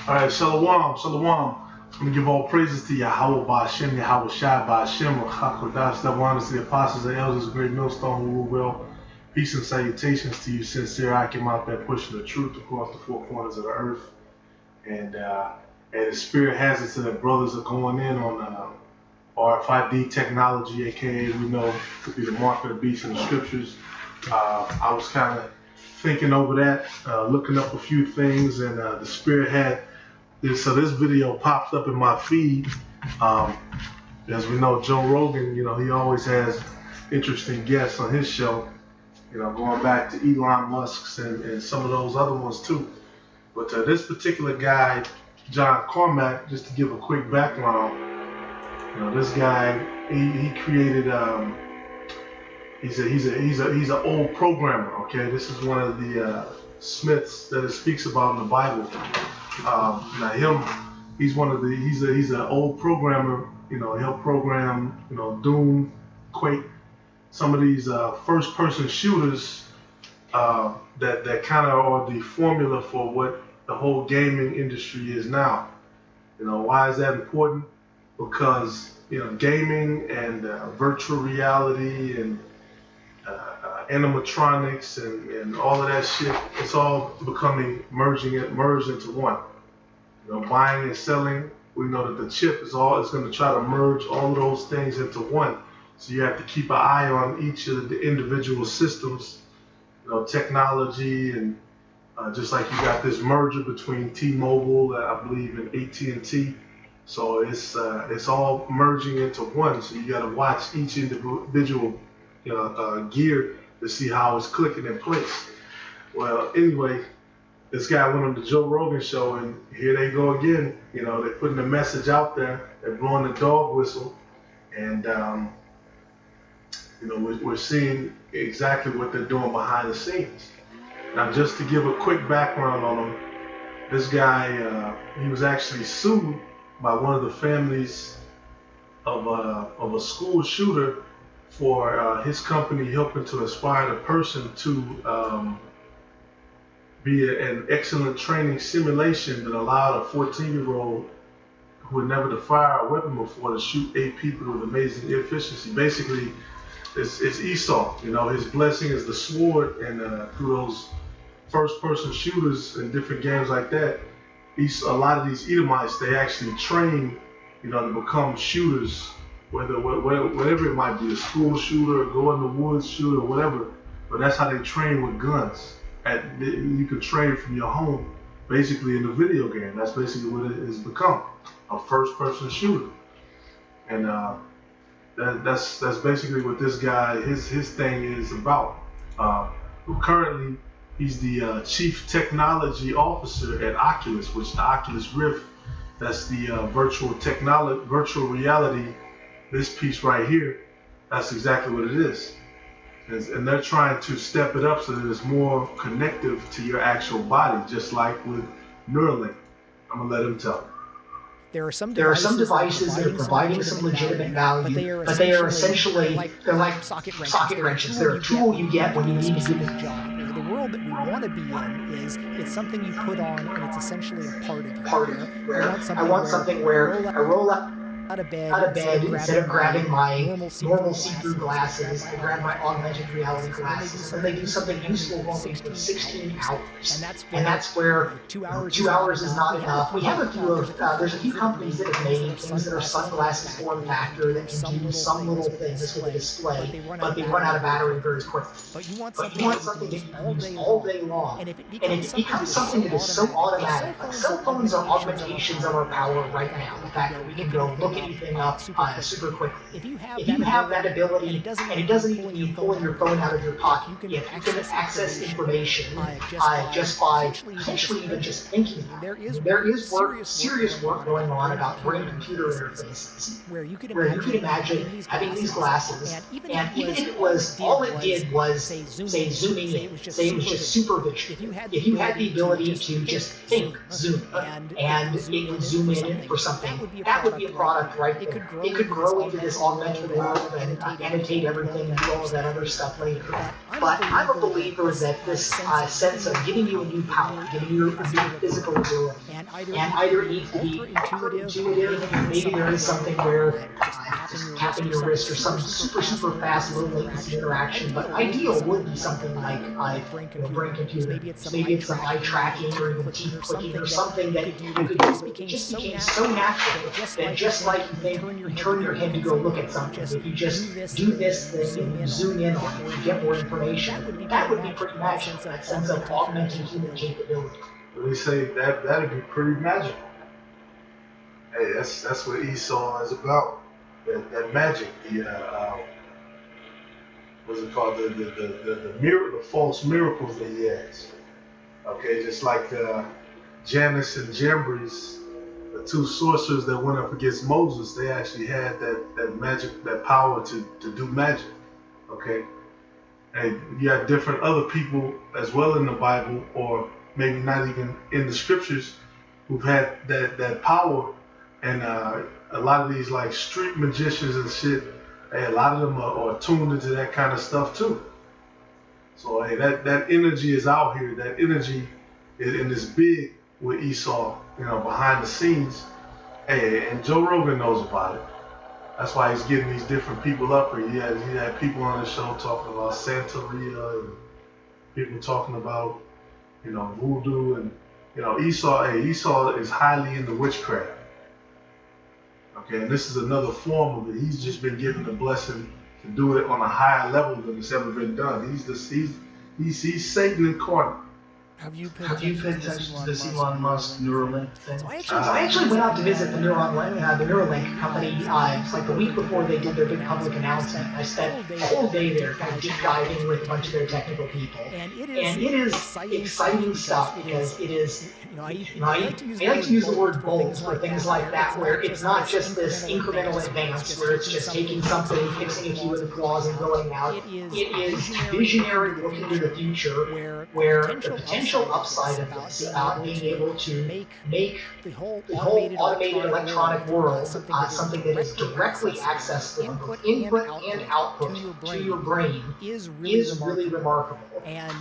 All right, Shalom, Shalom. I'm going to give all praises to Yahweh Ba'Shem, Yahweh Shai Ba'Shem, Chakodash, double honors to the apostles and elders, great millstone who rule well. Peace and salutations to you, sincere Akim out there pushing the truth across the four corners of the earth. And the spirit has it to the brothers are going in on RFID technology, aka we know to be the mark of the beast in the scriptures. I was kind of thinking over that, looking up a few things, and the spirit had this. So this video popped up in my feed. As we know, Joe Rogan, he always has interesting guests on his show. Going back to Elon Musk's and some of those other ones too. But this particular guy, John Carmack, just to give a quick background, this guy, he created. He's an old programmer. Okay, this is one of the Smiths that it speaks about in the Bible. He's an old programmer. He'll program Doom, Quake, some of these first-person shooters that kind of are the formula for what the whole gaming industry is now. Why is that important? Because gaming and virtual reality and animatronics and all of that shit, it's all merged into one. Buying and selling, we know that the chip is going to try to merge all of those things into one. So you have to keep an eye on each of the individual systems, technology, and just like you got this merger between T-Mobile, I believe, and AT&T. So it's all merging into one. So you got to watch each individual gear to see how it's clicking in place. Well, anyway, this guy went on the Joe Rogan show, and here they go again. They're putting the message out there. They're blowing the dog whistle, and we're seeing exactly what they're doing behind the scenes. Now, just to give a quick background on him, this guy, he was actually sued by one of the families of a school shooter for his company helping to inspire the person to be an excellent training simulation that allowed a 14-year-old who had never to fire a weapon before to shoot 8 people with amazing efficiency. Basically, it's Esau. His blessing is the sword, and through those first-person shooters and different games like that, a lot of these Edomites, they actually train, to become shooters, whatever it might be, a school shooter, go in the woods shooter, whatever. But that's how they train with guns. You can train from your home, basically in the video game. That's basically what it has become, a first-person shooter. And that's basically what this guy, his thing is about. Currently, he's the chief technology officer at Oculus, which the Oculus Rift, that's the virtual reality. This piece right here, that's exactly what it is. And they're trying to step it up so that it's more connective to your actual body, just like with Neuralink. I'm gonna let him tell you. There are some devices that are providing some legitimate value, but they are essentially like socket wrenches. They're a tool you get when you need to do a job. The world that we want to be in is it's something you put on and it's essentially a part of you. I want something where I roll out of bed instead of grabbing my normal see-through glasses, I grab my augmented reality glasses, and they do something useful only for 16 hours. And that's where 2 hours is not enough. We have there's a few companies that have made things that are sunglasses form factor that can do some little thing just with a display, but they run out of battery very quickly. But you want something that you can use all day long. And it becomes something that is so automatic. Like cell phones are augmentations of our power right now. The fact that we can go look anything up super quickly. If you have that ability, and it doesn't even mean pulling your phone out of your pocket, if you can access information just by potentially even just thinking about it. There is serious work going on about brain-computer interfaces, where you could imagine having these glasses, and even if it was, all it did was, say, zooming in, say it was just supervision. If you had the ability to just think zoom, and it would zoom in for something, that would be a product right there. It could grow into this augmented world and annotate everything and do all of that other stuff later. But I'm a believer that this sense of giving you a new power, giving you a new physical ability, and either needs to be ultra intuitive, maybe there is something where just tapping your wrist or some super fast low latency interaction, but ideal would be something like brain computer. Maybe it's some eye tracking or even teeth clicking or something that you could do. It just became so natural that just like you turn your head to go look at something, if you just do this thing and you zoom in on it, you get more information. That would be pretty magical. That sense of augmenting human capability. They say that'd be pretty magical. Hey, that's what Esau is about. That magic, what's it called? The false miracles that he has. Okay, just like Janus and Jambres, the two sorcerers that went up against Moses, they actually had that magic, that power to do magic. Okay, and you got different other people as well in the Bible, or maybe not even in the scriptures, who've had that power. And a lot of these like street magicians and shit, hey, a lot of them are tuned into that kind of stuff too. So hey, that energy is out here. That energy is big with Esau, behind the scenes. Hey, and Joe Rogan knows about it. That's why he's getting these different people up here. He had people on the show talking about Santeria and people talking about, voodoo and Esau. Hey, Esau is highly into witchcraft. Okay, and this is another form of it. He's just been given the blessing to do it on a higher level than it's ever been done. He's Satan incarnate. Have you paid attention to this Elon Musk Neuralink thing? So I actually went out to visit the Neuralink company. It's like the week before they did their big public announcement. I spent a whole day there kind of deep diving with a bunch of their technical people. And it is exciting stuff because it is, I like to use the word bold for things like that, where it's not just this incremental advance where it's just taking something, fixing a few of the flaws and going out. It is visionary, looking to the future, where the potential upside of this, being able to make the whole automated electronic world something that is directly accessible, both input and output to your brain, is really remarkable. And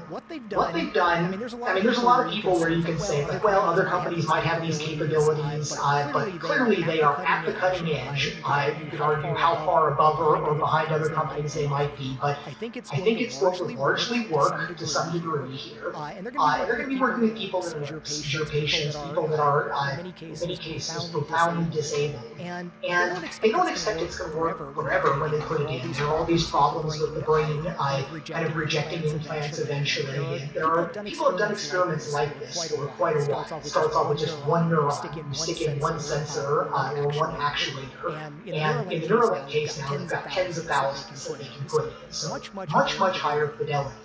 what they've done, I mean, there's a lot of people where you can say, like, well, other companies might have these capabilities, but clearly they are at the cutting edge. You could argue how far above or behind other companies they might be, but I think it's going to largely work to some degree here. And they're going to be working with people that are seizure patients, people that are, in many cases, profoundly disabled. And they don't expect it's going to work forever when they put it in. There are all these problems with the brain, kind of rejecting implants eventually. And there are people who have done experiments like this for quite a while. It starts off with just one neuron. You stick in one sensor or one actuator. And in the Neuralink case now, they've got tens of thousands that they can put in. So much higher fidelity.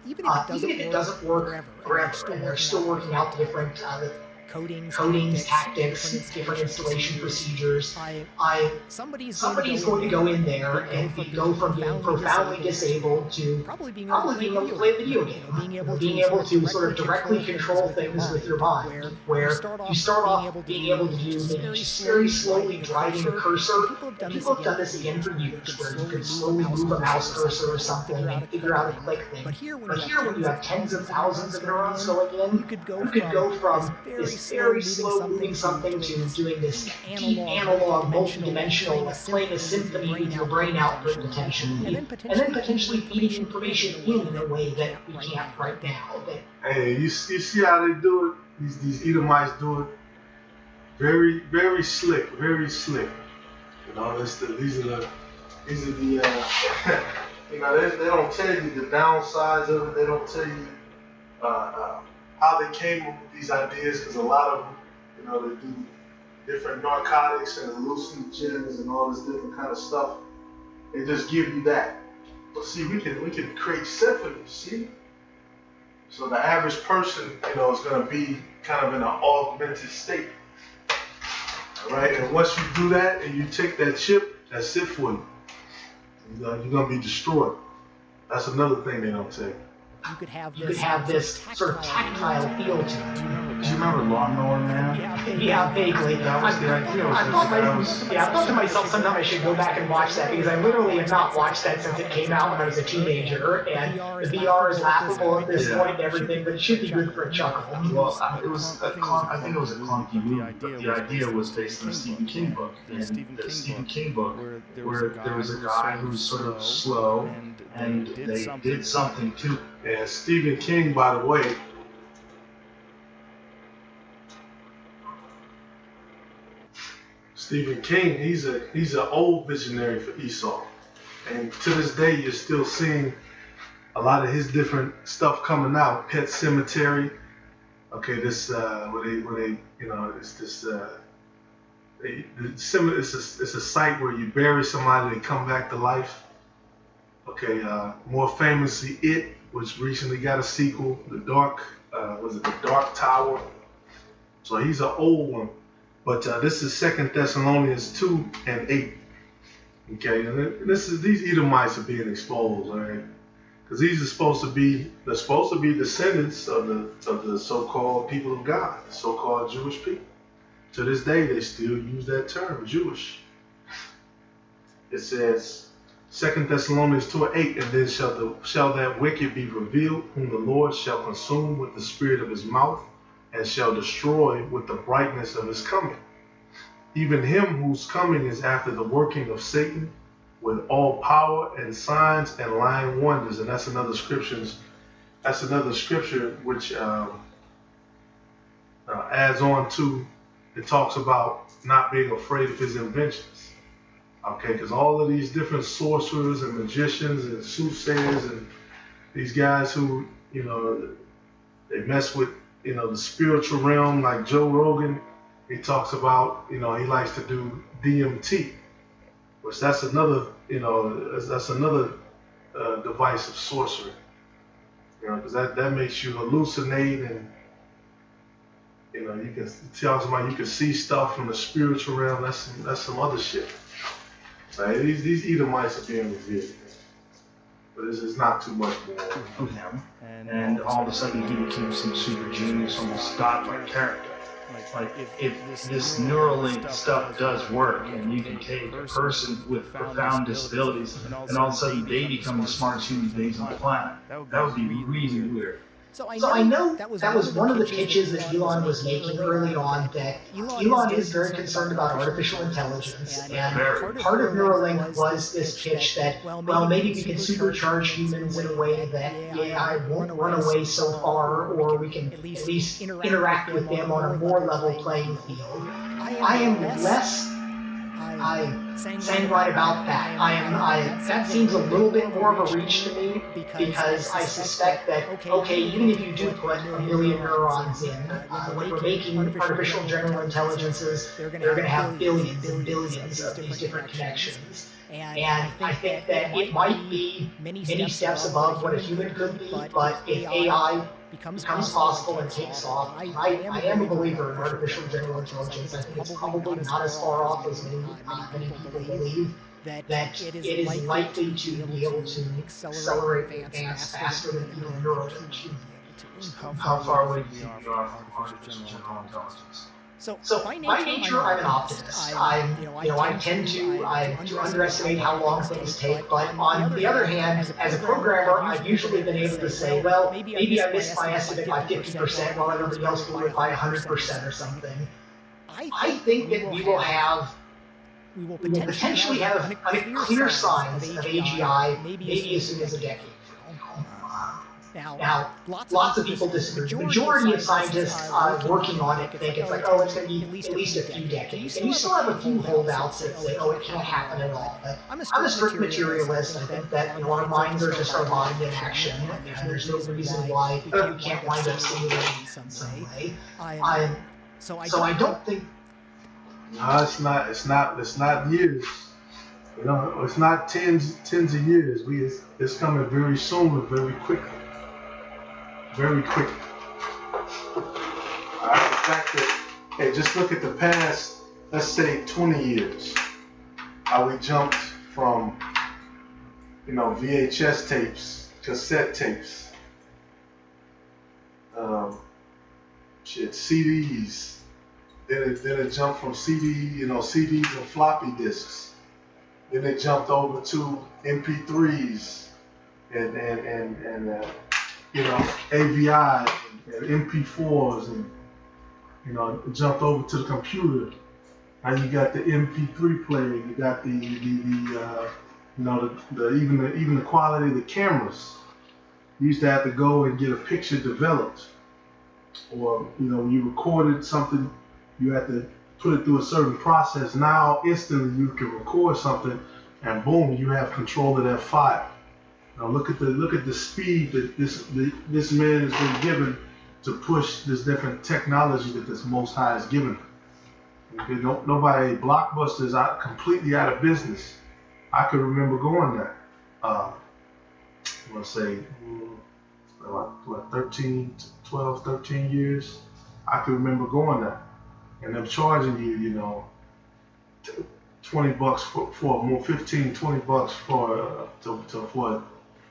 Even if it doesn't work forever, and they're still working out the different codings, tactics, different installation procedures. Somebody's going to go in there and go from being profoundly disabled to probably being able to play a video game, being able to sort of directly control things with your mind, where you start off being able to do maybe just very slowly driving a cursor, and people have done this again for years, where you can slowly move a mouse cursor or something and figure out a click thing. But here, when you have tens of thousands of neurons going in, you could go from this very slow moving something to doing this deep analog, multi-dimensional, like playing a symphony with your brain output potentially, and then potentially feeding information in a way that we can't right now. Hey, you see how they do it? These Edomites do it very, very slick, very slick. These are the they don't tell you the downsides of it. They don't tell you how they came up with these ideas, because a lot of them, they do different narcotics and hallucinogens and all this different kind of stuff. They just give you that. But see, we can create symphonies, see? So the average person, is going to be kind of in an augmented state. All right, and once you do that and you take that chip, that's it for you. You're going to be destroyed. That's another thing they don't say. You could have this sort of tactile feel to it. Do you you remember Lawnmower Man? Yeah, vaguely. That was the idea. I thought to myself sometime I should go back and watch that because I literally have not watched that since it came out when I was a teenager, and the VR is laughable at this point and everything, but it should be good for a chuckle. Well, I think it was a clunky movie, but the idea was based on a Stephen King book. In the Stephen King book, where there was a guy who was sort of slow, and they did something to. And Stephen King, by the way, Stephen King, he's an old visionary for Esau, and to this day you're still seeing a lot of his different stuff coming out. Pet Cemetery, okay, this where they it's this it's a site where you bury somebody, they come back to life. Okay, more famously, It, which recently got a sequel. The Dark Tower? So he's an old one. But this is 2 Thessalonians 2:8. Okay, and these Edomites are being exposed, all right? Because they're supposed to be descendants of the so-called people of God, the so-called Jewish people. To this day, they still use that term, Jewish. It says 2 Thessalonians 2:8, and then shall that wicked be revealed, whom the Lord shall consume with the spirit of his mouth, and shall destroy with the brightness of his coming. Even him whose coming is after the working of Satan, with all power and signs and lying wonders. And that's another scripture which adds on to, it talks about not being afraid of his inventions. Okay, because all of these different sorcerers and magicians and soothsayers and these guys who, they mess with, the spiritual realm, like Joe Rogan, he talks about, he likes to do DMT, which that's another device of sorcery, because that makes you hallucinate, and you can see stuff from the spiritual realm. That's some other shit. Right? These Edomites are being revealed, but it's not too much more. Of him, and all of a sudden he became some super genius, almost godlike character. Like if this Neuralink stuff does work, and you can take a person with profound disabilities, and all of a sudden they become the smartest human beings on the planet, that would be really weird. So I know that was one of the pitches that Elon was making early on, that Elon is very concerned about artificial intelligence, and part of Neuralink was this pitch that, well, maybe we can supercharge humans in a way that the AI won't run away so far, or we can at least interact with them on a more level playing field. I am less sanguine about that. That seems a little bit more of a reach to me, because I suspect that, okay, even if you do put a million neurons in, when we're making artificial general intelligences, they're going to have billions and billions of these different connections. And I think that it might be many steps above what a human could be, but if AI becomes possible and takes off, I am a believer in artificial general intelligence. I think it's probably not as far off as many people believe, that it is likely to be able to accelerate and advance faster than even Neuralink. How far away do you think you are from artificial general intelligence? So by nature, I'm an optimist. I tend to underestimate how long things take. But on the other hand, as a programmer, I've usually been able to say, well, maybe I missed my estimate by 50% while everybody else blew it by 100% or something. I think that we will potentially have clear signs of AGI maybe as soon as a decade. Now, lots of people disagree. The majority of scientists working on it think it's like, oh, it's going to be at least a few decades. And you still have a few holdouts that say, oh, it can't happen at all. But I'm a strict materialist. I think that our minds are just our mind in action, and there's no reason why we can't wind up simulating in some way. So I don't think. No, it's not years. It's not tens of years. It's coming very soon and very quickly. Very quickly. The fact that, hey, just look at the past, let's say 20 years. How we jumped from, VHS tapes, cassette tapes. shit, CDs. Then it jumped from CDs and floppy disks. Then it jumped over to MP3s and AVI and MP4s, and it jumped over to the computer. Now you got the MP3 player. You got even the quality of the cameras. You used to have to go and get a picture developed, or when you recorded something, you had to put it through a certain process. Now instantly you can record something, and boom, you have control of that file. Now look at the speed that this man has been given to push this different technology that this Most High has given. Okay, nobody, Blockbuster is completely out of business. I could remember going there. I want to say, 13 years. I could remember going there, and them charging you, $20 for more, 15, $20 for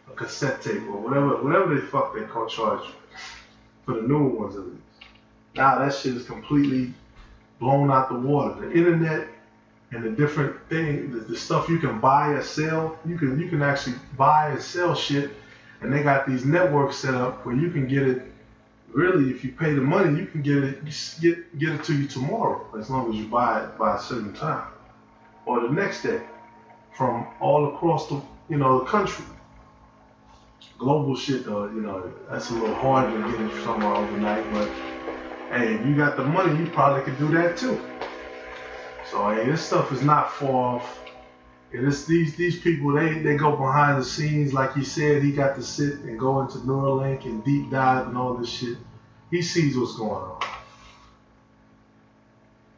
a cassette tape or whatever the fuck they call charge you for the newer ones at least. Now that shit is completely blown out the water. The internet and the different thing, the stuff you can buy or sell, you can actually buy and sell shit, and they got these networks set up where you can get it. Really, if you pay the money, you can get it to you tomorrow, as long as you buy it by a certain time or the next day, from all across the the country. Global shit though, that's a little hard to get it somewhere overnight, but hey, if you got the money, you probably could do that too. So hey, this stuff is not far off. And these people, they go behind the scenes. Like he said, he got to sit and go into Neuralink and deep dive and all this shit. He sees what's going on.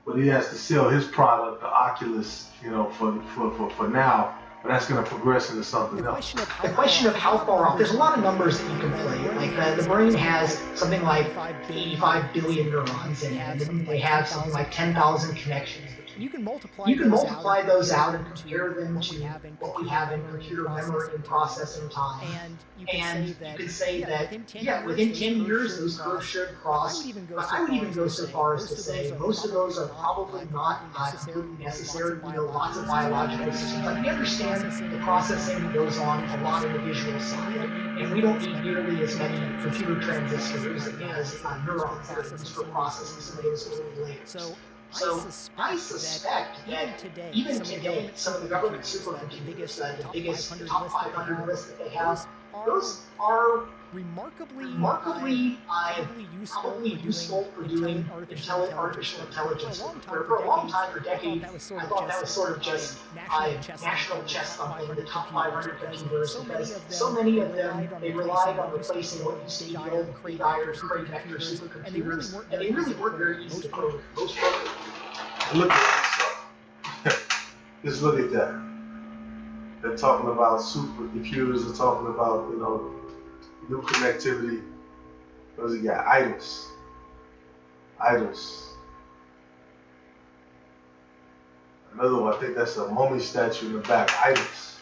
But he has to sell his product, the Oculus, for now. But that's going to progress into something else. The question of how far off, there's a lot of numbers that you can play. Like the brain has something like 85 billion neurons in it, and then they have something like 10,000 connections. You can multiply those out and compare them to what we have in computer memory and processing time. And you can say that within 10 years those curves should cross. But I would even go so far as to say most of those are probably not completely necessary. Lots of biological systems. Like we understand the processing that goes on a lot in the visual side, and we don't need nearly as many computer transistors as neurons that are used for processing some of those little layers. So I suspect that even today, some of the government supercomputers, the biggest, the top 500 lists that they have, those are remarkably useful for doing artificial intelligence. For a long time, for decades, I thought that was sort of just national chess thumping, the top 500 computers, because so many of them, they relied on replacing what used to be the old Craig iron, Craig vector supercomputers, and they really weren't very easy to program. Look at that. Just look at that. They're talking about supercomputers. They're talking about new connectivity. What does he got? Idols. Another one. I think that's a mummy statue in the back. Idols.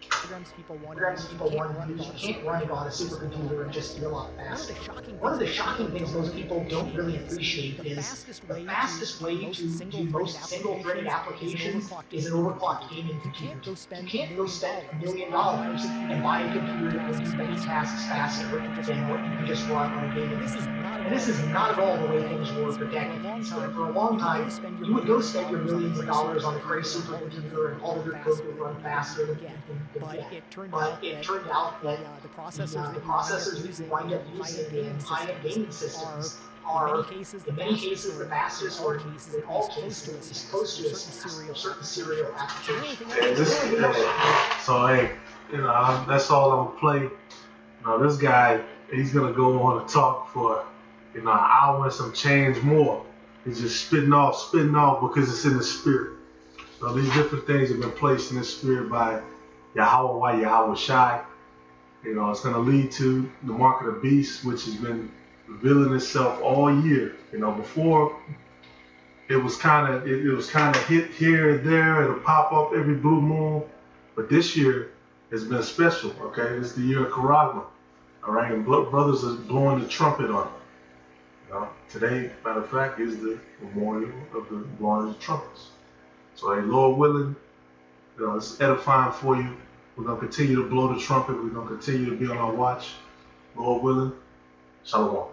Programs people want to use. You can't run it on a supercomputer and just be a lot faster. One of the shocking things most people don't really appreciate is the fastest way to do most single-threaded applications is an overclocked gaming computer. You can't go spend $1 million and buy a computer that will do many tasks faster than what you can just run on a gaming computer. And this is not at all the way things were for decades. But for a long time, you would go spend your millions of dollars on a Cray supercomputer and all of your code would run faster than it turned out that the processors that you wind up using in high-end gaming systems are, in many cases, the fastest, or in all cases, at least close to certain serial applications. So hey, that's all I'm gonna play. This guy, he's gonna go on to talk for an hour and some change more. He's just spitting off because it's in the spirit. So these different things have been placed in the spirit by Yahweh Shai. It's going to lead to the mark of the beast, which has been revealing itself all year. Before it was kind of hit here and there. It'll pop up every blue moon, but this year has been special. Okay, it's the year of Karagma. All right, and brothers are blowing the trumpet on it. Today, matter of fact, is the memorial of the blowing of the trumpets. So, hey, Lord willing, it's edifying for you. We're going to continue to blow the trumpet. We're going to continue to be on our watch. Lord willing, shalom.